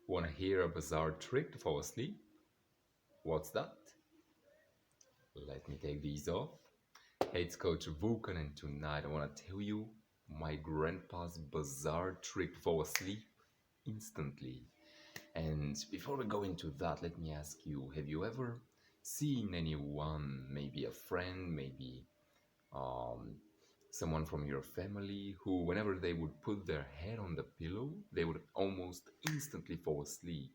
Want to hear a bizarre trick to fall asleep? What's that? Let me take these off. Hey, it's Coach Vulcan, and tonight I want to tell you my grandpa's bizarre trick to fall asleep instantly. And before we go into that, let me ask you, have you ever seen anyone, maybe a friend, maybe um, someone from your family, who, whenever they would put their head on the pillow, they would almost instantly fall asleep?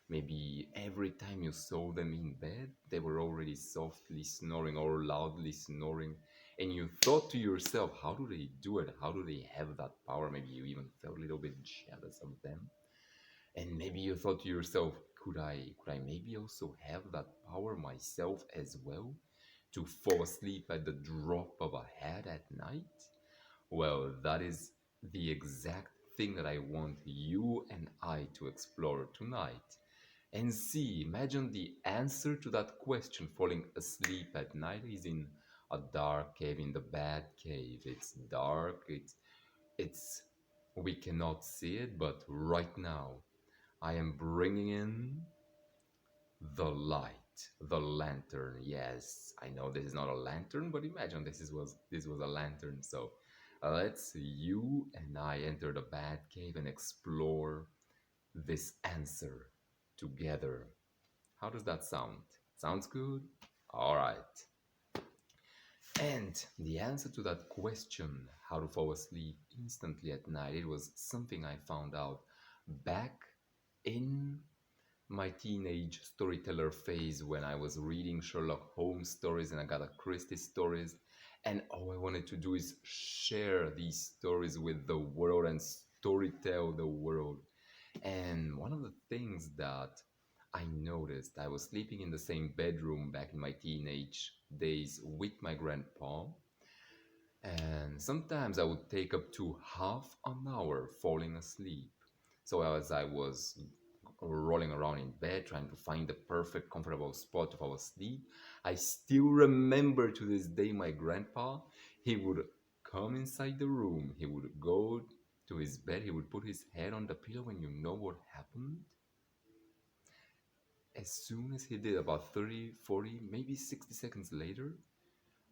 Maybe every time you saw them in bed, they were already softly snoring or loudly snoring, and you thought to yourself, how do they do it? How do they have that power? Maybe you even felt a little bit jealous of them. And maybe you thought to yourself, could I maybe also have that power myself as well to fall asleep at the drop of a hat at night? Well, that is the exact thing that I want you and I to explore tonight. And see, imagine the answer to that question. Falling asleep at night is in a dark cave, in the bad cave. It's dark, it's we cannot see it, but right now I am bringing in the light, the lantern. Yes, I know this is not a lantern, but imagine this was a lantern. So let's you and I enter the bat cave and explore this answer together. How does that sound? Sounds good? All right. And the answer to that question, how to fall asleep instantly at night, it was something I found out back in my teenage storyteller phase when I was reading Sherlock Holmes stories and Agatha Christie stories. And all I wanted to do is share these stories with the world and storytell the world. And one of the things that I noticed, I was sleeping in the same bedroom back in my teenage days with my grandpa. And sometimes I would take up to half an hour falling asleep. So as I was rolling around in bed trying to find the perfect comfortable spot to fall asleep, I still remember to this day my grandpa. He would come inside the room, he would go to his bed, he would put his head on the pillow, and you know what happened? As soon as he did, about 30, 40, maybe 60 seconds later,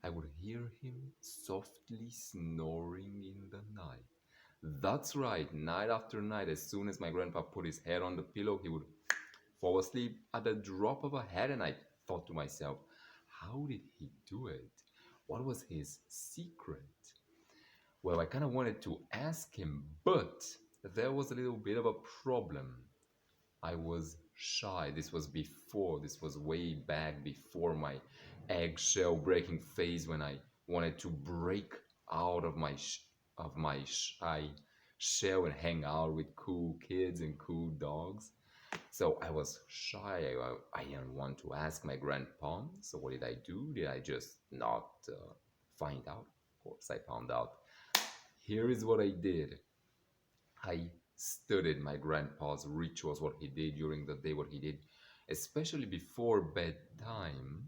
I would hear him softly snoring in the night. That's right, night after night, as soon as my grandpa put his head on the pillow, he would fall asleep at the drop of a hat. And I thought to myself, how did he do it? What was his secret? Well, I kind of wanted to ask him, but there was a little bit of a problem. I was shy. This was way back before my eggshell breaking phase when I wanted to break out of my shy shell and hang out with cool kids and cool dogs. So I was shy. I didn't want to ask my grandpa. So what did I do? Did I just not find out? Of course, I found out. Here is what I did. I studied my grandpa's rituals, what he did during the day, what he did, especially before bedtime,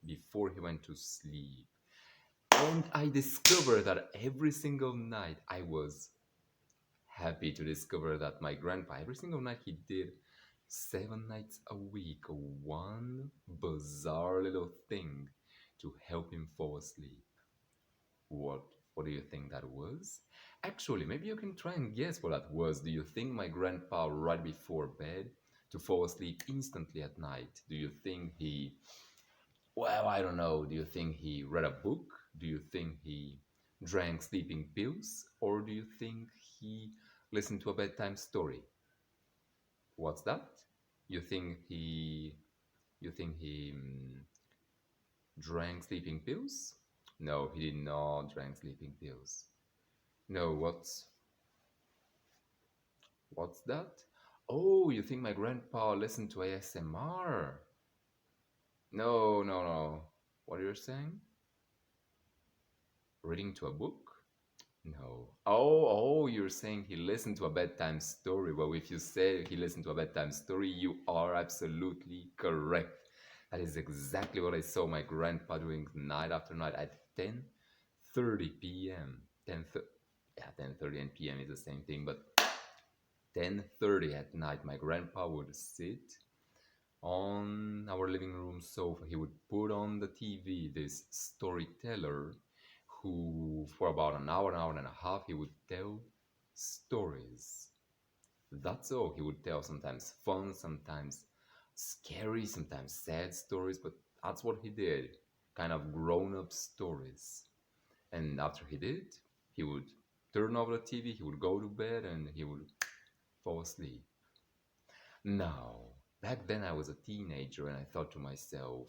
before he went to sleep. And I discovered that every single night I was happy to discover that my grandpa, every single night he did 7 nights a week, one bizarre little thing to help him fall asleep. What what do you think that was? Actually, maybe you can try and guess what that was. Do you think my grandpa right before bed to fall asleep instantly at night? Do you think he well, I don't know. Do you think he read a book? Do you think he drank sleeping pills? Or do you think he listened to a bedtime story? What's that? You think he drank sleeping pills? No, he did not drink sleeping pills. No, what's that? Oh, you think my grandpa listened to ASMR? No, no, no. What are you saying? Reading to a book? No. Oh, you're saying he listened to a bedtime story. Well, if you say he listened to a bedtime story, you are absolutely correct. That is exactly what I saw my grandpa doing night after night at 10:30 p.m. 10 yeah, 10:30 and p.m. is the same thing, but 10:30 at night, my grandpa would sit on our living room sofa. He would put on the TV this storyteller who, for about an hour and a half, he would tell stories. That's all. He would tell sometimes fun, sometimes scary, sometimes sad stories, but that's what he did. Kind of grown up stories. And after he did, he would turn off the TV, he would go to bed, and he would fall asleep. Now, back then I was a teenager and I thought to myself,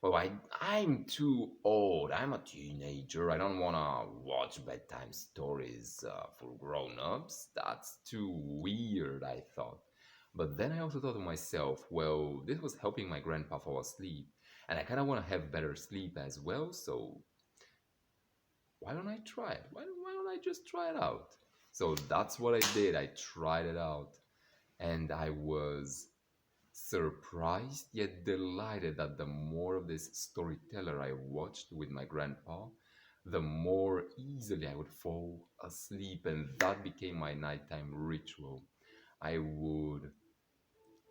well, I'm too old. I'm a teenager. I don't want to watch bedtime stories for grown ups. That's too weird, I thought. But then I also thought to myself, well, this was helping my grandpa fall asleep. And I kind of want to have better sleep as well. So why don't I try it? Why don't I just try it out? So that's what I did. I tried it out. And I was surprised yet delighted that the more of this storyteller I watched with my grandpa, the more easily I would fall asleep, and that became my nighttime ritual. I would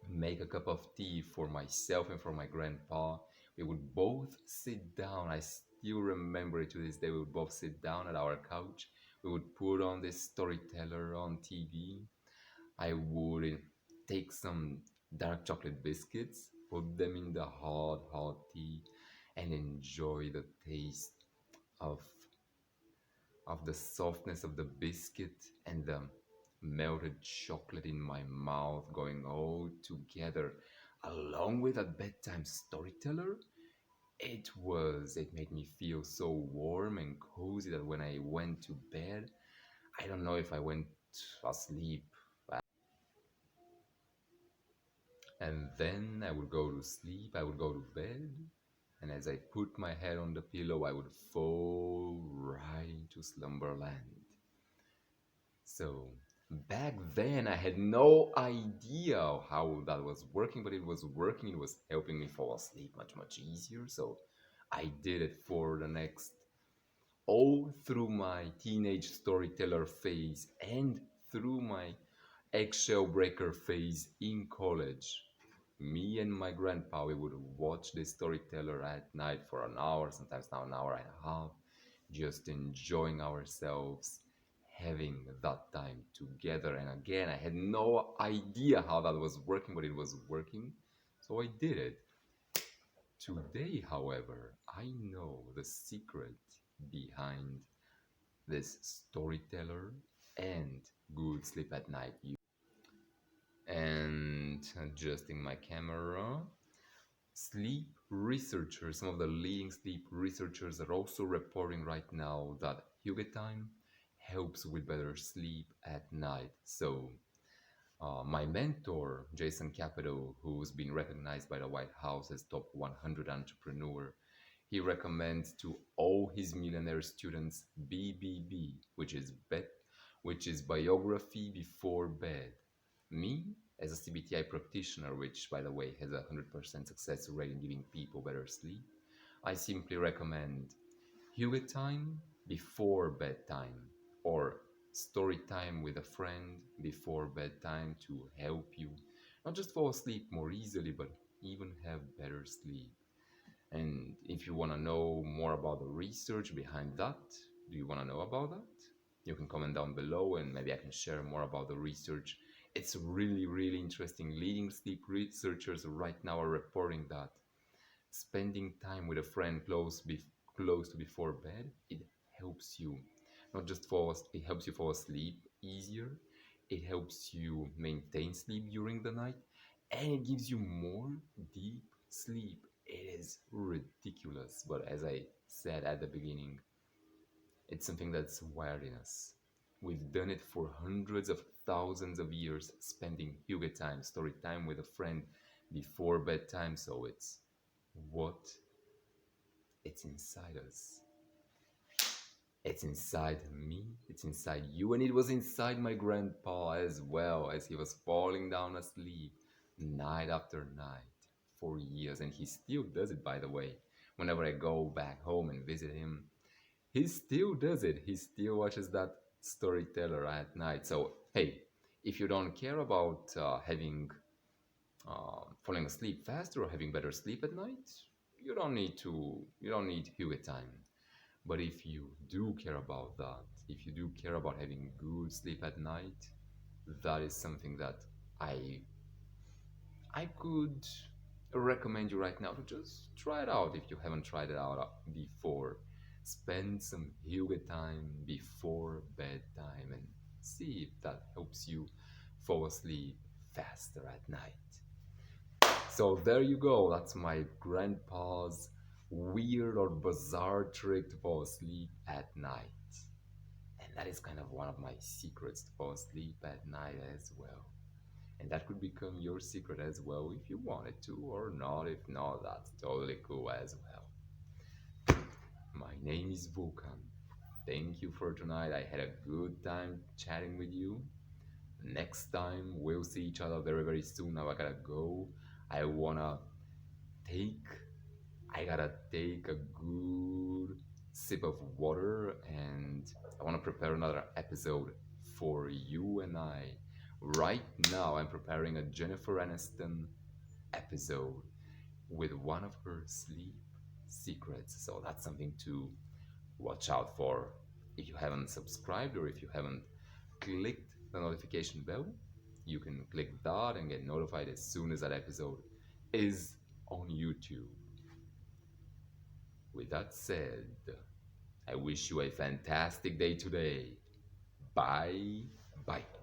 make a cup of tea for myself and for my grandpa. We would both sit down. I still remember it to this day. We would both sit down at our couch. We would put on this storyteller on TV. I would take some dark chocolate biscuits, put them in the hot tea, and enjoy the taste of the softness of the biscuit and the melted chocolate in my mouth going all together, along with a bedtime storyteller. It made me feel so warm and cozy that when I went to bed, I don't know if I went asleep. And then I would go to sleep, I would go to bed, and as I put my head on the pillow, I would fall right into slumberland. So back then, I had no idea how that was working, but it was working. It was helping me fall asleep much, much easier. So I did it for the next all through my teenage storyteller phase and through my eggshell breaker phase in college. Me and my grandpa, we would watch the storyteller at night for an hour, sometimes now an hour and a half, just enjoying ourselves, having that time together. And again, I had no idea how that was working, but it was working, so I did it. Today, however, I know the secret behind this storyteller and good sleep at night. And adjusting my camera. Sleep researchers, some of the leading sleep researchers are also reporting right now that yoga time helps with better sleep at night. So, my mentor, Jason Capito, who's been recognized by the White House as top 100 entrepreneur, he recommends to all his millionaire students BBB, which is biography before bed. Me, as a CBTI practitioner, which by the way has a 100% success rate in giving people better sleep, I simply recommend Hugo time before bedtime or story time with a friend before bedtime to help you not just fall asleep more easily, but even have better sleep. And if you want to know more about the research behind that, do you want to know about that? You can comment down below and maybe I can share more about the research. It's really, really interesting. Leading sleep researchers right now are reporting that spending time with a friend close to before bed, it helps you not just it helps you fall asleep easier, it helps you maintain sleep during the night, and it gives you more deep sleep. It is ridiculous, but as I said at the beginning, it's something that's wired in us. We've done it for hundreds of thousands of years, spending yoga time, story time with a friend before bedtime, so what it's inside us. It's inside me, it's inside you, and it was inside my grandpa as well as he was falling down asleep night after night for years. And he still does it, by the way. Whenever I go back home and visit him, he still does it. He still watches that storyteller at night. So, hey, If you don't care about having falling asleep faster or having better sleep at night, you don't need Hugo time. But if you do care about that, if you do care about having good sleep at night, that is something that I I could recommend you right now to just try it out if you haven't tried it out before. Spend some yoga time before bedtime and see if that helps you fall asleep faster at night. So there you go. That's my grandpa's weird or bizarre trick to fall asleep at night. And that is kind of one of my secrets to fall asleep at night as well. And that could become your secret as well if you wanted to, or not. If not, that's totally cool as well. My name is Vulcan. Thank you for tonight. I had a good time chatting with you. Next time, we'll see each other very, very soon. Now I gotta go. I wanna take I gotta take a good sip of water and I wanna prepare another episode for you and I. Right now, I'm preparing a Jennifer Aniston episode with one of her sleep secrets. So that's something to watch out for. If you haven't subscribed or if you haven't clicked the notification bell, you can click that and get notified as soon as that episode is on YouTube. With that said, I wish you a fantastic day today. Bye bye.